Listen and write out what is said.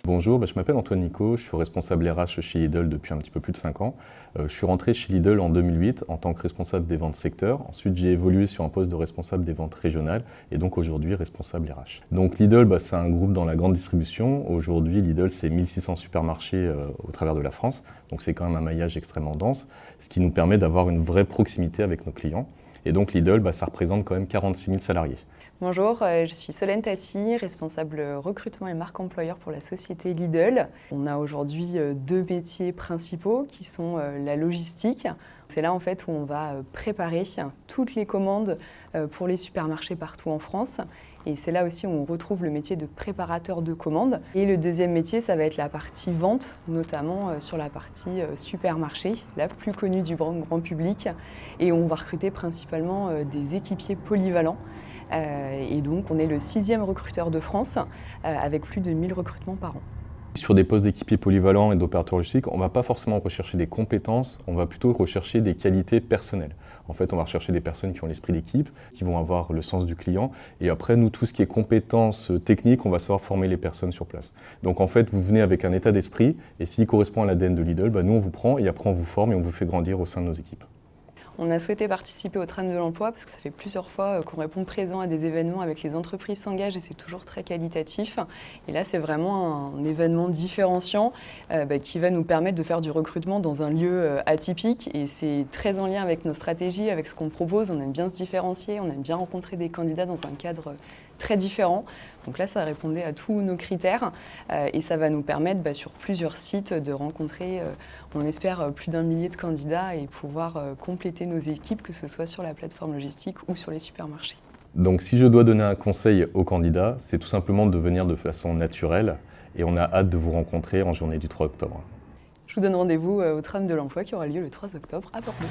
Bonjour, je m'appelle Antoine Nico, je suis responsable RH chez Lidl depuis un petit peu plus de 5 ans. Je suis rentré chez Lidl en 2008 en tant que responsable des ventes secteur. Ensuite, j'ai évolué sur un poste de responsable des ventes régionales et donc aujourd'hui responsable RH. Donc Lidl, c'est un groupe dans la grande distribution. Aujourd'hui, Lidl, c'est 1600 supermarchés au travers de la France. Donc c'est quand même un maillage extrêmement dense, ce qui nous permet d'avoir une vraie proximité avec nos clients. Et donc Lidl, ça représente quand même 46 000 salariés. Bonjour, je suis Solène Tassi, responsable recrutement et marque employeur pour la société Lidl. On a aujourd'hui deux métiers principaux qui sont la logistique. C'est là en fait où on va préparer toutes les commandes pour les supermarchés partout en France. Et c'est là aussi où on retrouve le métier de préparateur de commandes. Et le deuxième métier, ça va être la partie vente, notamment sur la partie supermarché, la plus connue du grand public. Et on va recruter principalement des équipiers polyvalents. Et donc on est le 6e recruteur de France avec plus de 1000 recrutements par an. Sur des postes d'équipiers polyvalents et d'opérateurs logistiques, on ne va pas forcément rechercher des compétences, on va plutôt rechercher des qualités personnelles. En fait, on va rechercher des personnes qui ont l'esprit d'équipe, qui vont avoir le sens du client. Et après, nous, tout ce qui est compétences techniques, on va savoir former les personnes sur place. Donc en fait, vous venez avec un état d'esprit, et s'il correspond à l'ADN de Lidl, nous on vous prend et après on vous forme et on vous fait grandir au sein de nos équipes. On a souhaité participer au tram de l'emploi parce que ça fait plusieurs fois qu'on répond présent à des événements avec les entreprises s'engagent et c'est toujours très qualitatif. Et là, c'est vraiment un événement différenciant qui va nous permettre de faire du recrutement dans un lieu atypique et c'est très en lien avec nos stratégies, avec ce qu'on propose. On aime bien se différencier, on aime bien rencontrer des candidats dans un cadre très différent. Donc là, ça répondait à tous nos critères et ça va nous permettre sur plusieurs sites de rencontrer, on espère, plus d'1 millier de candidats et pouvoir compléter nos équipes, que ce soit sur la plateforme logistique ou sur les supermarchés. Donc si je dois donner un conseil aux candidats, c'est tout simplement de venir de façon naturelle et on a hâte de vous rencontrer en journée du 3 octobre. Je vous donne rendez-vous au tram de l'emploi qui aura lieu le 3 octobre à Bordeaux.